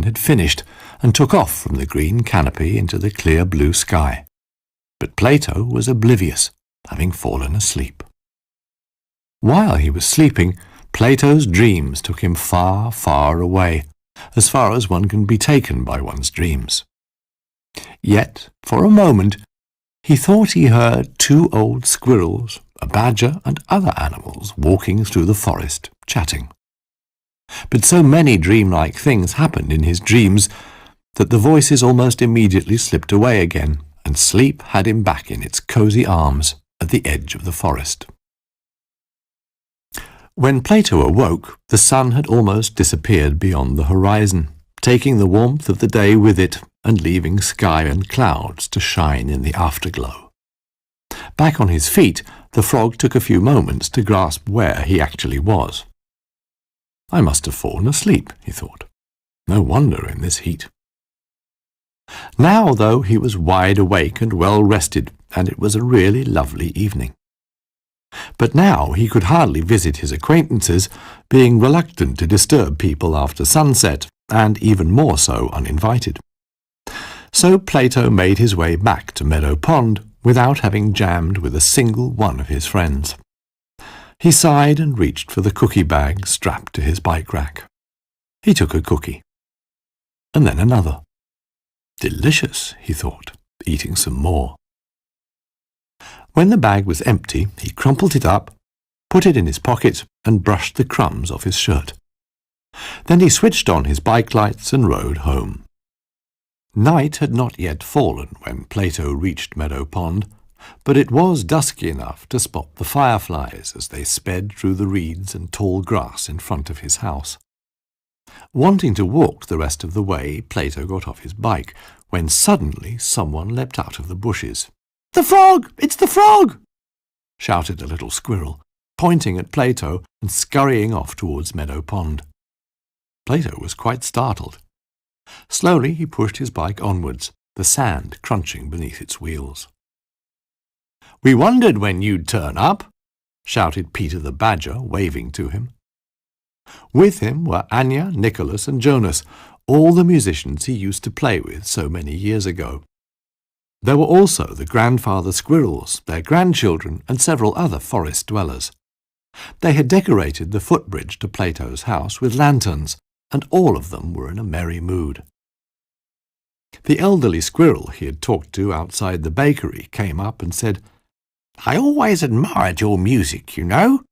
had finished and took off from the green canopy into the clear blue sky. But Plato was oblivious, having fallen asleep. While he was sleeping, Plato's dreams took him far, far away, as far as one can be taken by one's dreams. Yet, for a moment, he thought he heard 2 old squirrels, a badger, and other animals walking through the forest, chatting. But so many dreamlike things happened in his dreams that the voices almost immediately slipped away again, and sleep had him back in its cosy arms at the edge of the forest. When Plato awoke, the sun had almost disappeared beyond the horizon, taking the warmth of the day with it and leaving sky and clouds to shine in the afterglow. Back on his feet, the frog took a few moments to grasp where he actually was. I must have fallen asleep, he thought. No wonder in this heat. Now, though, he was wide awake and well rested, and it was a really lovely evening. But now he could hardly visit his acquaintances, being reluctant to disturb people after sunset, and even more so uninvited. So Plato made his way back to Meadow Pond without having jammed with a single one of his friends. He sighed and reached for the cookie bag strapped to his bike rack. He took a cookie, and then another. Delicious, he thought, eating some more. When the bag was empty, he crumpled it up, put it in his pocket, and brushed the crumbs off his shirt. Then he switched on his bike lights and rode home. Night had not yet fallen when Plato reached Meadow Pond, but it was dusky enough to spot the fireflies as they sped through the reeds and tall grass in front of his house. Wanting to walk the rest of the way, Plato got off his bike, when suddenly someone leapt out of the bushes. "The frog! It's the frog!" shouted a little squirrel, pointing at Plato and scurrying off towards Meadow Pond. Plato was quite startled. Slowly he pushed his bike onwards, the sand crunching beneath its wheels. "We wondered when you'd turn up," shouted Peter the Badger, waving to him. With him were Anya, Nicholas, and Jonas, all the musicians he used to play with so many years ago. There were also the grandfather squirrels, their grandchildren, and several other forest dwellers. They had decorated the footbridge to Plato's house with lanterns, and all of them were in a merry mood. The elderly squirrel he had talked to outside the bakery came up and said, "I always admired your music, you know.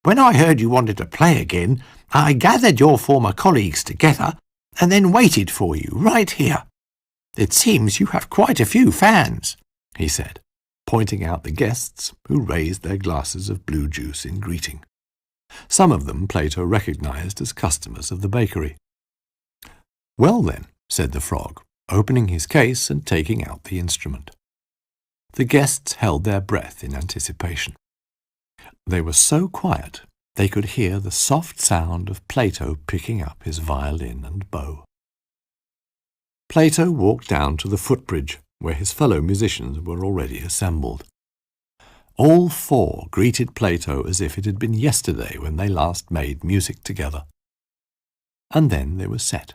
When I heard you wanted to play again, I gathered your former colleagues together and then waited for you right here. It seems you have quite a few fans," he said, pointing out the guests who raised their glasses of blue juice in greeting. Some of them Plato recognized as customers of the bakery. "Well then," said the frog, opening his case and taking out the instrument. The guests held their breath in anticipation. They were so quiet they could hear the soft sound of Plato picking up his violin and bow. Plato walked down to the footbridge, where his fellow musicians were already assembled. All 4 greeted Plato as if it had been yesterday when they last made music together. And then they were set.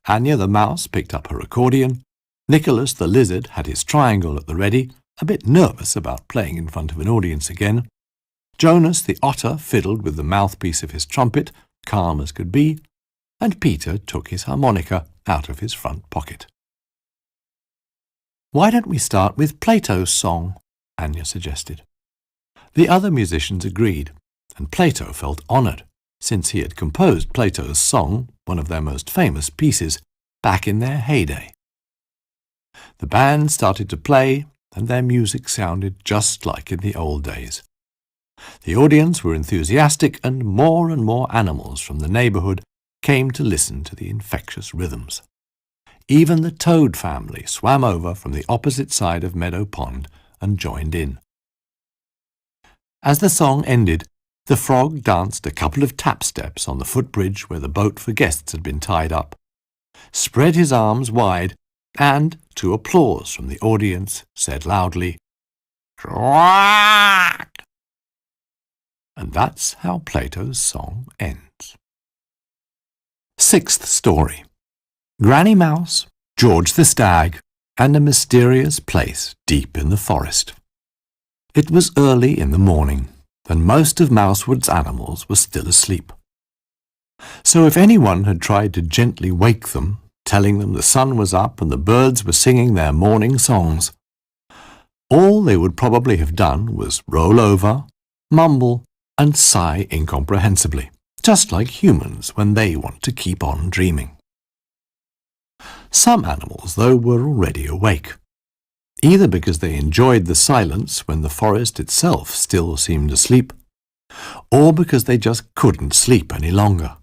Anya the mouse picked up her accordion, Nicholas the lizard had his triangle at the ready, a bit nervous about playing in front of an audience again. Jonas the otter fiddled with the mouthpiece of his trumpet, calm as could be, and Peter took his harmonica out of his front pocket. "Why don't we start with Plato's song?" Anya suggested. The other musicians agreed, and Plato felt honoured, since he had composed Plato's song, one of their most famous pieces, back in their heyday. The band started to play, and their music sounded just like in the old days. The audience were enthusiastic, and more animals from the neighbourhood came to listen to the infectious rhythms. Even the toad family swam over from the opposite side of Meadow Pond and joined in. As the song ended, the frog danced a couple of tap steps on the footbridge where the boat for guests had been tied up, spread his arms wide, and, to applause from the audience, said loudly, "Quack!" And that's how Plato's song ends. Sixth story. Granny Mouse, George the Stag, and a mysterious place deep in the forest. It was early in the morning, and most of Mousewood's animals were still asleep. So if anyone had tried to gently wake them, telling them the sun was up and the birds were singing their morning songs, all they would probably have done was roll over, mumble, and sigh incomprehensibly, just like humans when they want to keep on dreaming. Some animals, though, were already awake, either because they enjoyed the silence when the forest itself still seemed asleep, or because they just couldn't sleep any longer.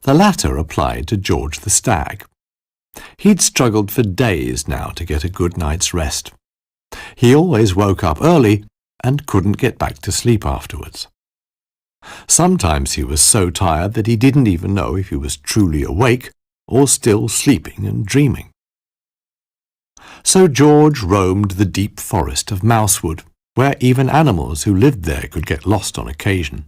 The latter applied to George the Stag. He'd struggled for days now to get a good night's rest. He always woke up early and couldn't get back to sleep afterwards. Sometimes he was so tired that he didn't even know if he was truly awake or still sleeping and dreaming. So George roamed the deep forest of Mousewood, where even animals who lived there could get lost on occasion.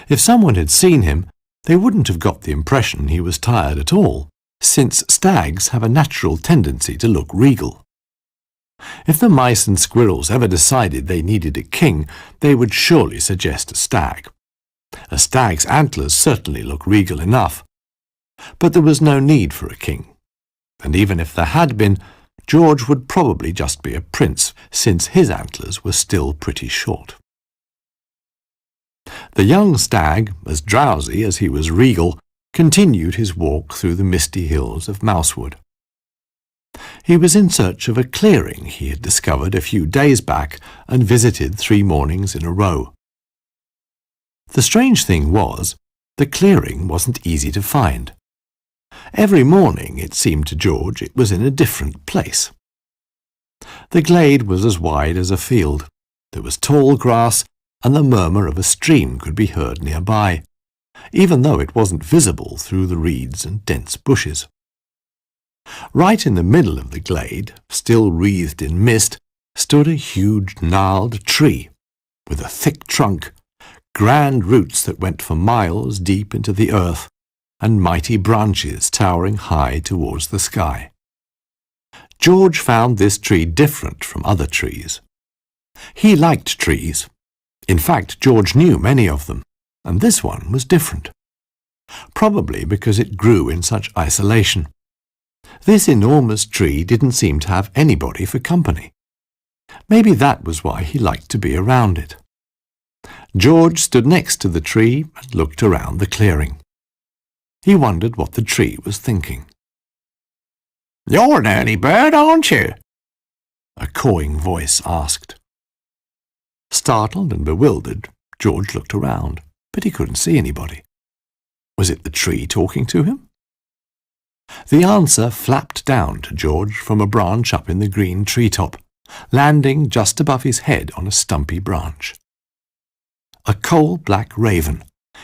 If someone had seen him, they wouldn't have got the impression he was tired at all, since stags have a natural tendency to look regal. If the mice and squirrels ever decided they needed a king, they would surely suggest a stag. A stag's antlers certainly look regal enough, but there was no need for a king. And even if there had been, George would probably just be a prince, since his antlers were still pretty short. The young stag, as drowsy as he was regal, continued his walk through the misty hills of Mousewood. He was in search of a clearing he had discovered a few days back and visited 3 mornings in a row. The strange thing was, the clearing wasn't easy to find. Every morning, it seemed to George, it was in a different place. The glade was as wide as a field. There was tall grass, and the murmur of a stream could be heard nearby, even though it wasn't visible through the reeds and dense bushes. Right in the middle of the glade, still wreathed in mist, stood a huge gnarled tree, with a thick trunk, grand roots that went for miles deep into the earth, and mighty branches towering high towards the sky. George found this tree different from other trees. He liked trees. In fact, George knew many of them, and this one was different. Probably because it grew in such isolation. This enormous tree didn't seem to have anybody for company. Maybe that was why he liked to be around it. George stood next to the tree and looked around the clearing. He wondered what the tree was thinking. "You're an early bird, aren't you?" a cawing voice asked. Startled and bewildered, George looked around, but he couldn't see anybody. Was it the tree talking to him? The answer flapped down to George from a branch up in the green treetop, landing just above his head on a stumpy branch. A coal-black raven,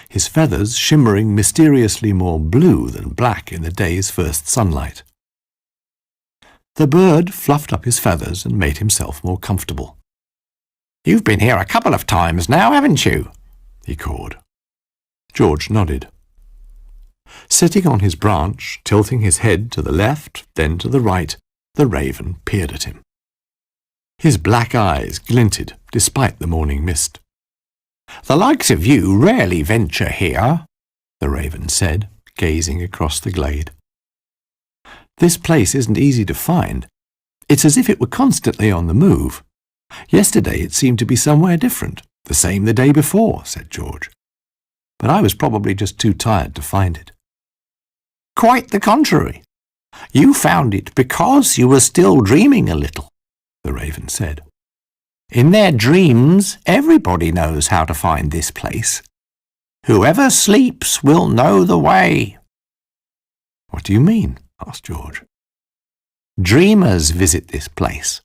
his feathers shimmering mysteriously more blue than black in the day's first sunlight. The bird fluffed up his feathers and made himself more comfortable. "You've been here a couple of times now, haven't you?" he called. George nodded. Sitting on his branch, tilting his head to the left, then to the right, the raven peered at him. His black eyes glinted despite the morning mist. "The likes of you rarely venture here," the raven said, gazing across the glade. "This place isn't easy to find. It's as if it were constantly on the move. Yesterday it seemed to be somewhere different, the same the day before," said George. "But I was probably just too tired to find it." "Quite the contrary. You found it because you were still dreaming a little," the raven said. "In their dreams, everybody knows how to find this place. Whoever sleeps will know the way." "What do you mean?" asked George. "Dreamers visit this place,"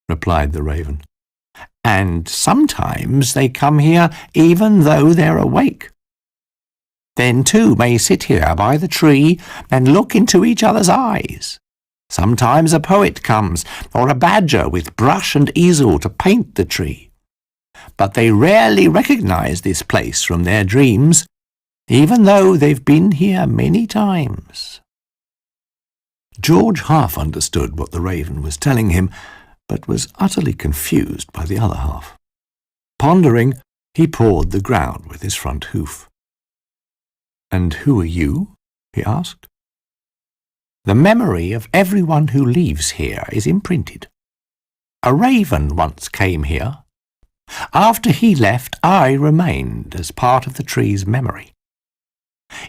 replied the raven, "and sometimes they come here even though they're awake. Then two may sit here by the tree and look into each other's eyes. Sometimes a poet comes, or a badger with brush and easel to paint the tree. But they rarely recognize this place from their dreams, even though they've been here many times." George half understood what the raven was telling him, but was utterly confused by the other half. Pondering, he pawed the ground with his front hoof. "And who are you?" he asked. "The memory of everyone who leaves here is imprinted. A raven once came here. After he left, I remained as part of the tree's memory.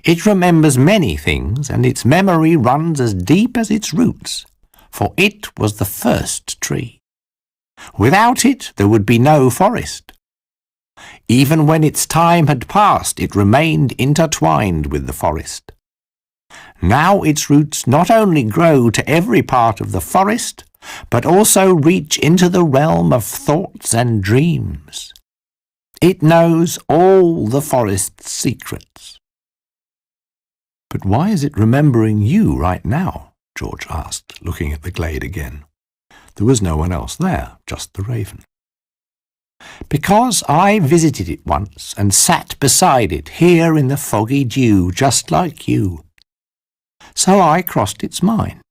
It remembers many things, and its memory runs as deep as its roots, for it was the first tree. Without it, there would be no forest. Even when its time had passed, it remained intertwined with the forest. Now its roots not only grow to every part of the forest, but also reach into the realm of thoughts and dreams. It knows all the forest's secrets." "But why is it remembering you right now?" George asked, looking at the glade again. There was no one else there, just the raven. "Because I visited it once and sat beside it here in the foggy dew, just like you. So I crossed its mind.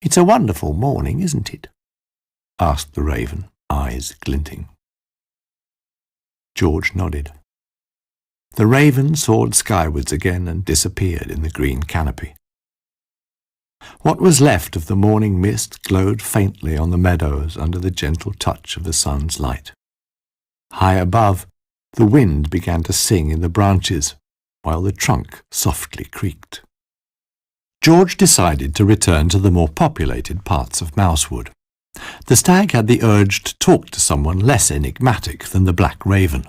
It's a wonderful morning, isn't it?" asked the raven, eyes glinting. George nodded. The raven soared skywards again and disappeared in the green canopy. What was left of the morning mist glowed faintly on the meadows under the gentle touch of the sun's light. High above, the wind began to sing in the branches, while the trunk softly creaked. George decided to return to the more populated parts of Mousewood. The stag had the urge to talk to someone less enigmatic than the black raven,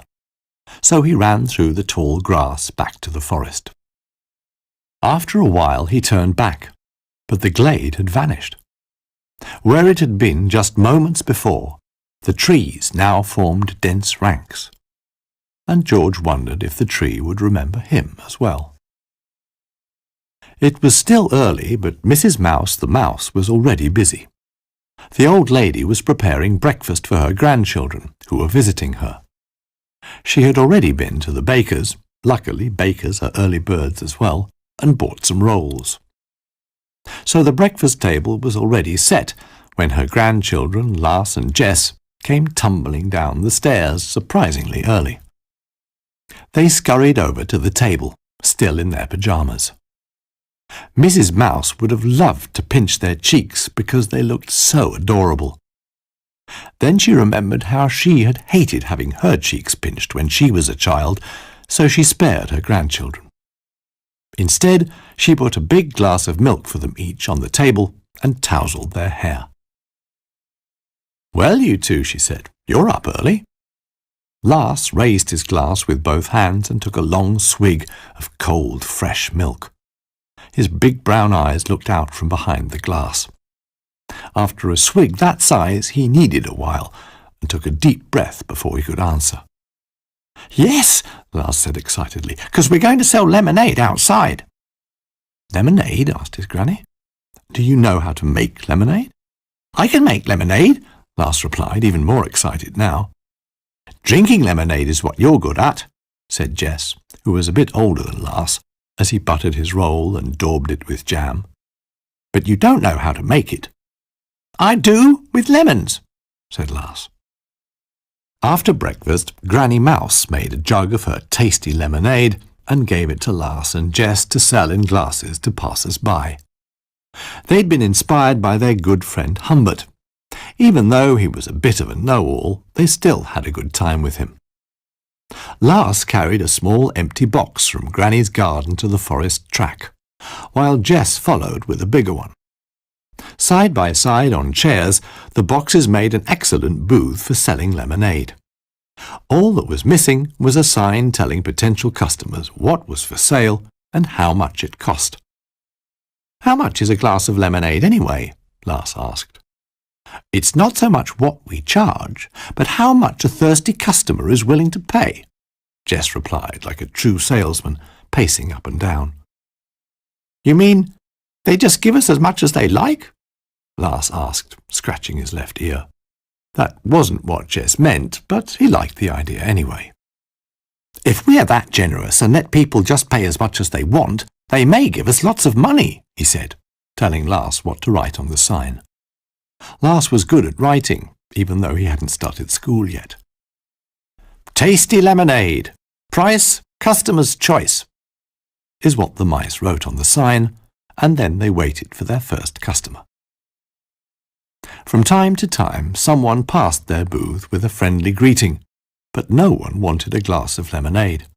so he ran through the tall grass back to the forest. After a while he turned back, but the glade had vanished. Where it had been just moments before, the trees now formed dense ranks, and George wondered if the tree would remember him as well. It was still early, but Mrs. Mouse the mouse was already busy. The old lady was preparing breakfast for her grandchildren, who were visiting her. She had already been to the baker's, luckily bakers are early birds as well, and bought some rolls. So the breakfast table was already set when her grandchildren, Lars and Jess, came tumbling down the stairs surprisingly early. They scurried over to the table, still in their pyjamas. Mrs. Mouse would have loved to pinch their cheeks because they looked so adorable. Then she remembered how she had hated having her cheeks pinched when she was a child, so she spared her grandchildren. Instead, she put a big glass of milk for them each on the table and tousled their hair. "Well, you two," she said, "you're up early." Lars raised his glass with both hands and took a long swig of cold, fresh milk. His big brown eyes looked out from behind the glass. After a swig that size, he needed a while and took a deep breath before he could answer. "Yes," Lars said excitedly, "'cause we're going to sell lemonade outside." "Lemonade?" asked his granny. "Do you know how to make lemonade?" "I can make lemonade," Lars replied, even more excited now. "Drinking lemonade is what you're good at," said Jess, who was a bit older than Lars, as he buttered his roll and daubed it with jam. "But you don't know how to make it." "I do, with lemons," said Lars. After breakfast, Granny Mouse made a jug of her tasty lemonade and gave it to Lars and Jess to sell in glasses to passers-by. They'd been inspired by their good friend Humbert. Even though he was a bit of a know-all, they still had a good time with him. Lars carried a small empty box from Granny's garden to the forest track, while Jess followed with a bigger one. Side by side on chairs, the boxes made an excellent booth for selling lemonade. All that was missing was a sign telling potential customers what was for sale and how much it cost. "How much is a glass of lemonade anyway?" Lars asked. "It's not so much what we charge, but how much a thirsty customer is willing to pay," Jess replied like a true salesman, pacing up and down. "You mean they just give us as much as they like?" Lars asked, scratching his left ear. That wasn't what Jess meant, but he liked the idea anyway. "If we're that generous and let people just pay as much as they want, they may give us lots of money," he said, telling Lars what to write on the sign. Lars was good at writing, even though he hadn't started school yet. "Tasty lemonade. Price, customer's choice," is what the mice wrote on the sign, and then they waited for their first customer. From time to time, someone passed their booth with a friendly greeting, but no one wanted a glass of lemonade.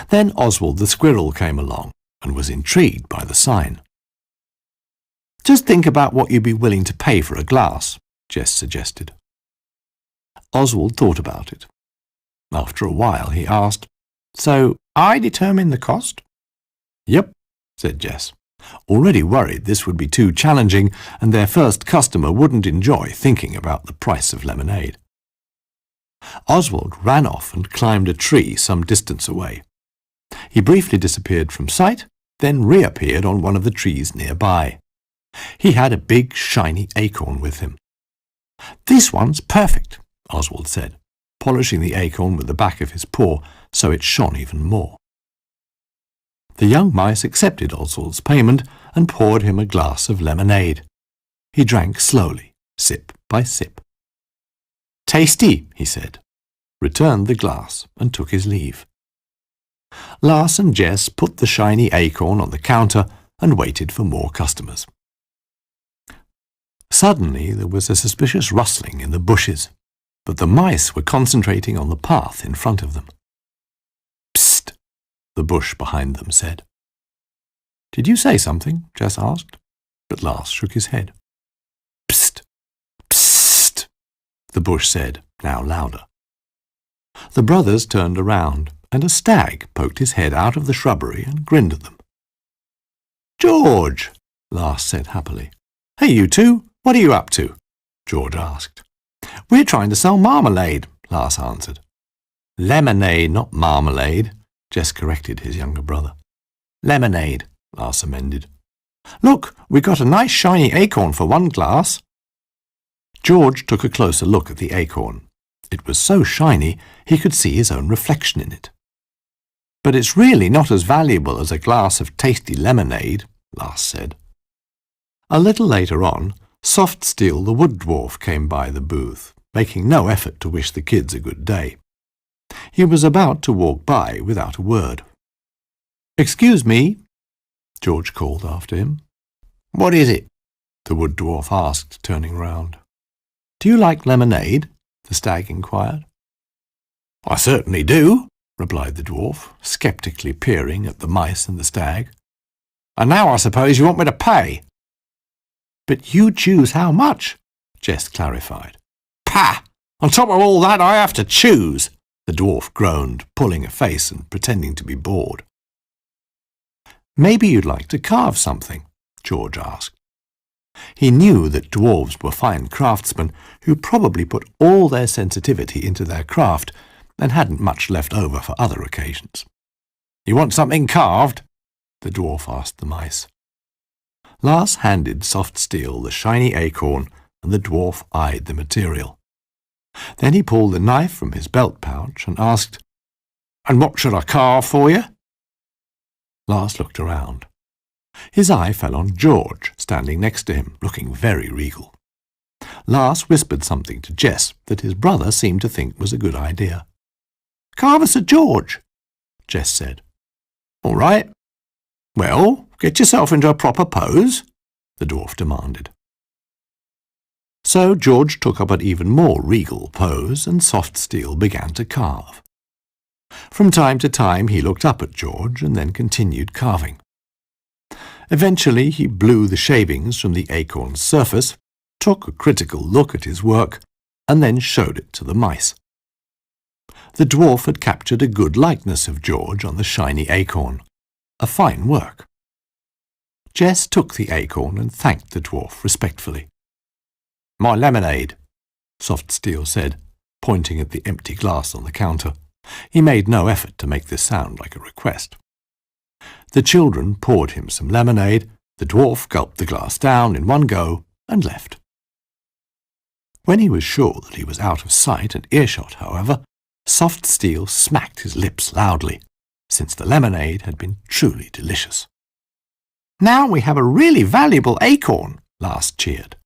Then Oswald the squirrel came along and was intrigued by the sign. "Just think about what you'd be willing to pay for a glass," Jess suggested. Oswald thought about it. After a while he asked, "So I determine the cost?" "Yep," said Jess, already worried this would be too challenging and their first customer wouldn't enjoy thinking about the price of lemonade. Oswald ran off and climbed a tree some distance away. He briefly disappeared from sight, then reappeared on one of the trees nearby. He had a big, shiny acorn with him. "This one's perfect," Oswald said, polishing the acorn with the back of his paw so it shone even more. The young mice accepted Oswald's payment and poured him a glass of lemonade. He drank slowly, sip by sip. "Tasty," he said, returned the glass and took his leave. Lars and Jess put the shiny acorn on the counter and waited for more customers. Suddenly there was a suspicious rustling in the bushes, but the mice were concentrating on the path in front of them. "Psst," the bush behind them said. "Did you say something?" Jess asked, but Lars shook his head. "Psst, psst," the bush said, now louder. The brothers turned around, and a stag poked his head out of the shrubbery and grinned at them. "George," Lars said happily. "Hey, you two, what are you up to?" George asked. "We're trying to sell marmalade," Lars answered. "Lemonade, not marmalade," Jess corrected his younger brother. "Lemonade," Lars amended. "Look, we got a nice shiny acorn for one glass." George took a closer look at the acorn. It was so shiny he could see his own reflection in it. "But it's really not as valuable as a glass of tasty lemonade," Lars said. A little later on, Soft Steel the wood dwarf came by the booth, making no effort to wish the kids a good day. He was about to walk by without a word. "Excuse me," George called after him. "What is it?" the wood dwarf asked, turning round. "Do you like lemonade?" the stag inquired. "I certainly do," replied the dwarf, sceptically peering at the mice and the stag. "And now I suppose you want me to pay." "But you choose how much," Jess clarified. "Pah! On top of all that I have to choose," the dwarf groaned, pulling a face and pretending to be bored. "Maybe you'd like to carve something?" George asked. He knew that dwarves were fine craftsmen who probably put all their sensitivity into their craft and hadn't much left over for other occasions. "You want something carved?" the dwarf asked the mice. Lars handed Soft Steel the shiny acorn, and the dwarf eyed the material. Then he pulled the knife from his belt pouch and asked, "And what should I carve for you?" Lars looked around. His eye fell on George, standing next to him, looking very regal. Lars whispered something to Jess that his brother seemed to think was a good idea. "Carve us a George," Jess said. "All right. Well, get yourself into a proper pose," the dwarf demanded. So George took up an even more regal pose, and Soft Steel began to carve. From time to time he looked up at George and then continued carving. Eventually he blew the shavings from the acorn's surface, took a critical look at his work, and then showed it to the mice. The dwarf had captured a good likeness of George on the shiny acorn. A fine work. Jess took the acorn and thanked the dwarf respectfully. "My lemonade," Soft Steel said, pointing at the empty glass on the counter. He made no effort to make this sound like a request. The children poured him some lemonade, the dwarf gulped the glass down in one go and left. When he was sure that he was out of sight and earshot, however, Soft Steel smacked his lips loudly, since the lemonade had been truly delicious. "Now we have a really valuable acorn," Lars cheered.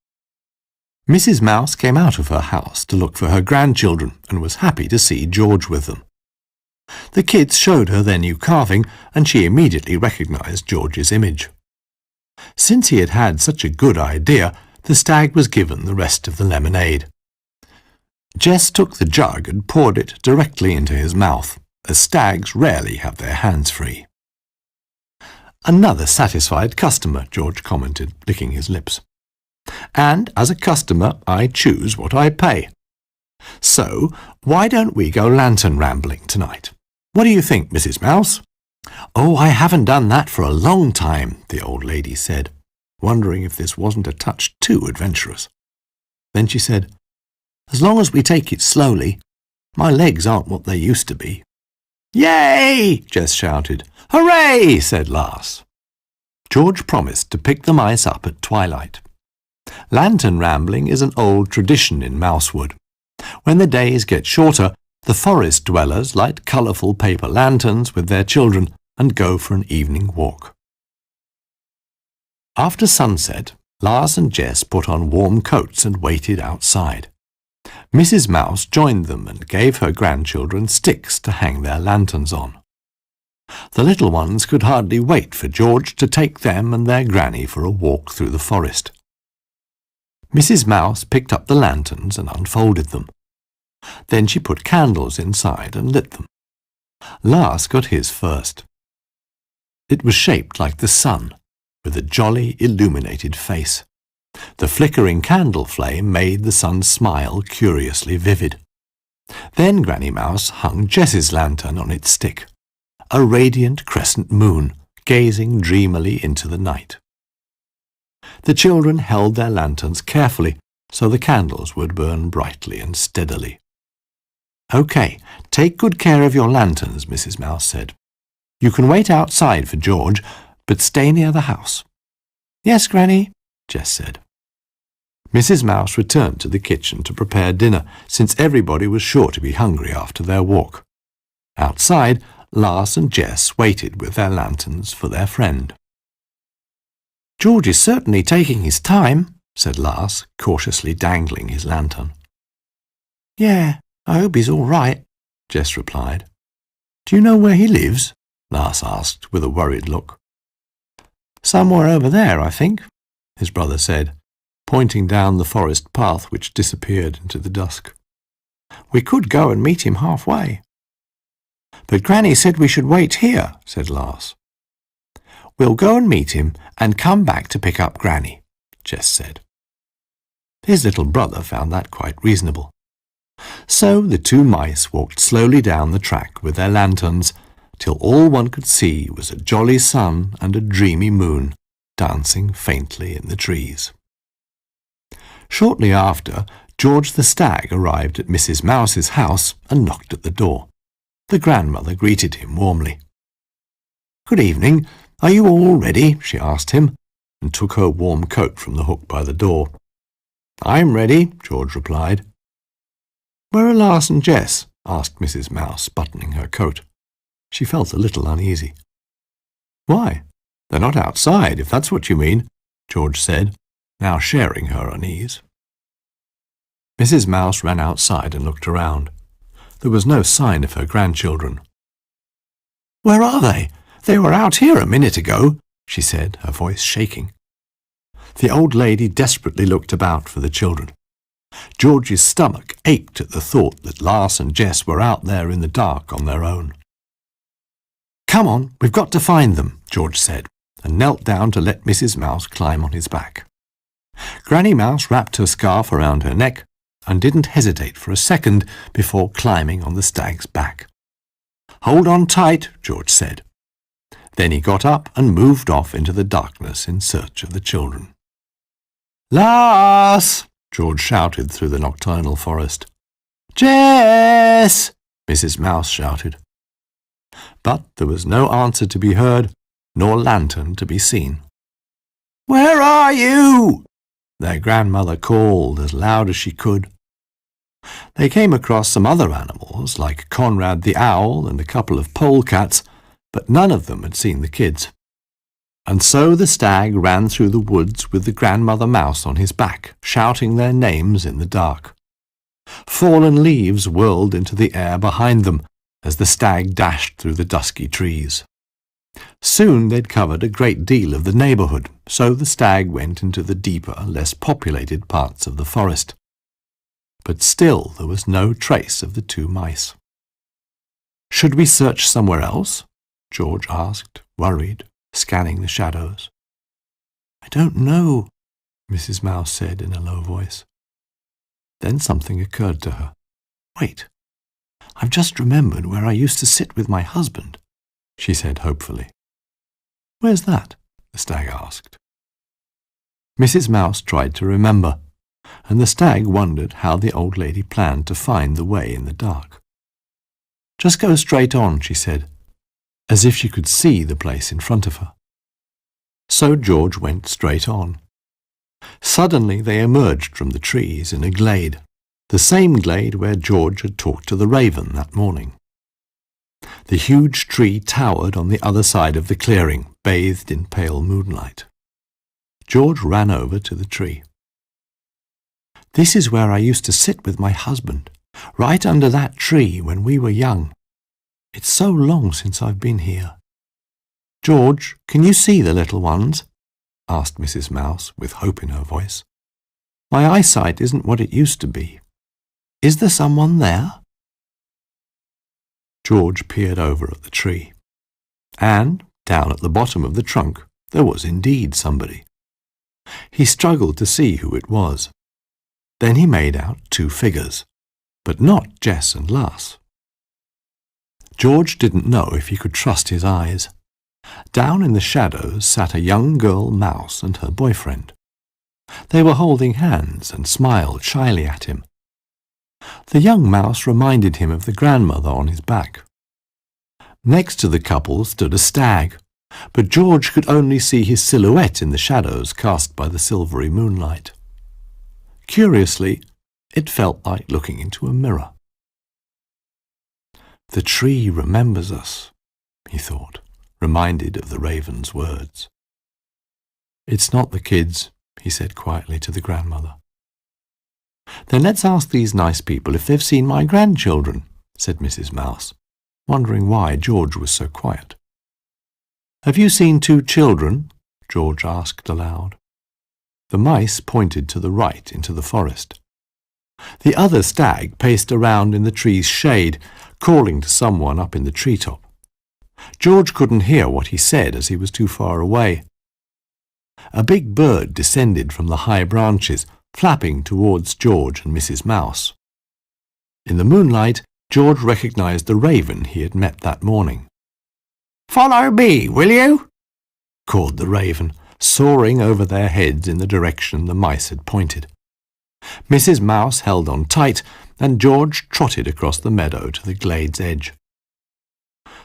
Mrs. Mouse came out of her house to look for her grandchildren and was happy to see George with them. The kids showed her their new carving, and she immediately recognized George's image. Since he had had such a good idea, the stag was given the rest of the lemonade. Jess took the jug and poured it directly into his mouth, as stags rarely have their hands free. "Another satisfied customer," George commented, licking his lips. "And as a customer, I choose what I pay. So, why don't we go lantern rambling tonight? What do you think, Mrs. Mouse?" "Oh, I haven't done that for a long time," the old lady said, wondering if this wasn't a touch too adventurous. Then she said, "As long as we take it slowly. My legs aren't what they used to be." "Yay!" Jess shouted. "Hooray!" said Lars. George promised to pick the mice up at twilight. Lantern rambling is an old tradition in Mousewood. When the days get shorter, the forest dwellers light colourful paper lanterns with their children and go for an evening walk. After sunset, Lars and Jess put on warm coats and waited outside. Mrs. Mouse joined them and gave her grandchildren sticks to hang their lanterns on. The little ones could hardly wait for George to take them and their granny for a walk through the forest. Mrs. Mouse picked up the lanterns and unfolded them. Then she put candles inside and lit them. Lars got his first. It was shaped like the sun, with a jolly, illuminated face. The flickering candle flame made the sun's smile curiously vivid. Then Granny Mouse hung Jess's lantern on its stick, a radiant crescent moon gazing dreamily into the night. The children held their lanterns carefully so the candles would burn brightly and steadily. "Okay, take good care of your lanterns," Mrs. Mouse said. "You can wait outside for George, but stay near the house." "Yes, Granny," Jess said. Mrs. Mouse returned to the kitchen to prepare dinner, since everybody was sure to be hungry after their walk. Outside, Lars and Jess waited with their lanterns for their friend. "George is certainly taking his time," said Lars, cautiously dangling his lantern. "Yeah, I hope he's all right," Jess replied. "Do you know where he lives?" Lars asked with a worried look. "Somewhere over there, I think," his brother said, pointing down the forest path which disappeared into the dusk. "We could go and meet him halfway." "But Granny said we should wait here," said Lars. "We'll go and meet him and come back to pick up Granny," Jess said. His little brother found that quite reasonable. So the two mice walked slowly down the track with their lanterns, till all one could see was a jolly sun and a dreamy moon dancing faintly in the trees. Shortly after, George the Stag arrived at Mrs. Mouse's house and knocked at the door. The grandmother greeted him warmly. "Good evening. Are you all ready?" she asked him, and took her warm coat from the hook by the door. "I'm ready," George replied. "Where are Lars and Jess?" asked Mrs. Mouse, buttoning her coat. She felt a little uneasy. "Why, they're not outside, if that's what you mean," George said, now sharing her unease. Mrs. Mouse ran outside and looked around. There was no sign of her grandchildren. "Where are they? They were out here a minute ago," she said, her voice shaking. The old lady desperately looked about for the children. George's stomach ached at the thought that Lars and Jess were out there in the dark on their own. "Come on, we've got to find them," George said, and knelt down to let Mrs. Mouse climb on his back. Granny Mouse wrapped her scarf around her neck and didn't hesitate for a second before climbing on the stag's back. "Hold on tight," George said. Then he got up and moved off into the darkness in search of the children. "Lars!" George shouted through the nocturnal forest. "Jess!" Mrs. Mouse shouted. But there was no answer to be heard, nor lantern to be seen. "Where are you?" their grandmother called as loud as she could. They came across some other animals, like Conrad the owl and a couple of polecats, but none of them had seen the kids. And so the stag ran through the woods with the grandmother mouse on his back, shouting their names in the dark. Fallen leaves whirled into the air behind them as the stag dashed through the dusky trees. Soon they'd covered a great deal of the neighbourhood, so the stag went into the deeper, less populated parts of the forest. But still there was no trace of the two mice. "Should we search somewhere else?" George asked, worried, scanning the shadows. "I don't know," Mrs. Mouse said in a low voice. Then something occurred to her. "Wait, I've just remembered where I used to sit with my husband," she said hopefully. "Where's that?" the stag asked. Mrs. Mouse tried to remember, and the stag wondered how the old lady planned to find the way in the dark. "Just go straight on," she said, as if she could see the place in front of her. So George went straight on. Suddenly they emerged from the trees in a glade, the same glade where George had talked to the raven that morning. The huge tree towered on the other side of the clearing, bathed in pale moonlight. George ran over to the tree. "This is where I used to sit with my husband, right under that tree when we were young. It's so long since I've been here." "George, can you see the little ones?" asked Mrs. Mouse, with hope in her voice. "My eyesight isn't what it used to be. Is there someone there?" George peered over at the tree, and, down at the bottom of the trunk, there was indeed somebody. He struggled to see who it was. Then he made out two figures, but not Jess and Lass. George didn't know if he could trust his eyes. Down in the shadows sat a young girl mouse and her boyfriend. They were holding hands and smiled shyly at him. The young mouse reminded him of the grandmother on his back. Next to the couple stood a stag, but George could only see his silhouette in the shadows cast by the silvery moonlight. Curiously, it felt like looking into a mirror. "The tree remembers us," he thought, reminded of the raven's words. "It's not the kids," he said quietly to the grandmother. "Then let's ask these nice people if they've seen my grandchildren," said Mrs. Mouse, wondering why George was so quiet. "Have you seen two children?" George asked aloud. The mice pointed to the right into the forest. The other stag paced around in the tree's shade, calling to someone up in the treetop. George couldn't hear what he said as he was too far away. A big bird descended from the high branches, flapping towards George and Mrs. Mouse. In the moonlight, George recognized the raven he had met that morning. "Follow me, will you?" called the raven, soaring over their heads in the direction the mice had pointed. Mrs. Mouse held on tight, and George trotted across the meadow to the glade's edge.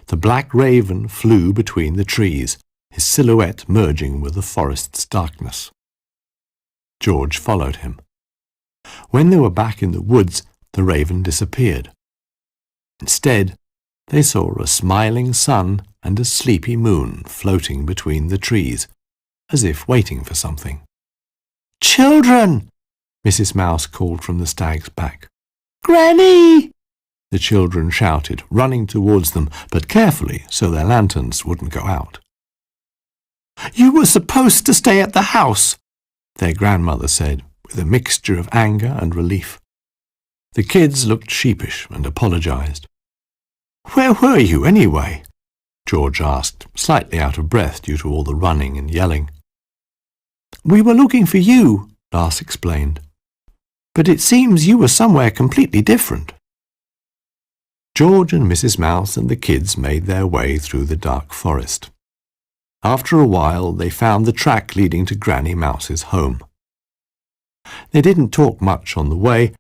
The black raven flew between the trees, his silhouette merging with the forest's darkness. George followed him. When they were back in the woods, the raven disappeared. Instead, they saw a smiling sun and a sleepy moon floating between the trees, as if waiting for something. "Children!" Mrs. Mouse called from the stag's back. "Granny!" the children shouted, running towards them, but carefully so their lanterns wouldn't go out. "You were supposed to stay at the house," their grandmother said, with a mixture of anger and relief. The kids looked sheepish and apologized. "Where were you, anyway?" George asked, slightly out of breath due to all the running and yelling. "We were looking for you," Lass explained. "But it seems you were somewhere completely different." George and Mrs. Mouse and the kids made their way through the dark forest. After a while, they found the track leading to Granny Mouse's home. They didn't talk much on the way,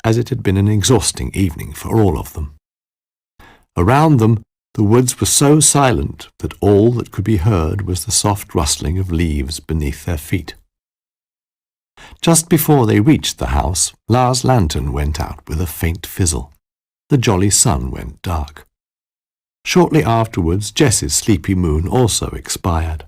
as it had been an exhausting evening for all of them. Around them, the woods were so silent that all that could be heard was the soft rustling of leaves beneath their feet. Just before they reached the house, Lars' lantern went out with a faint fizzle. The jolly sun went dark. Shortly afterwards, Jess's sleepy moon also expired.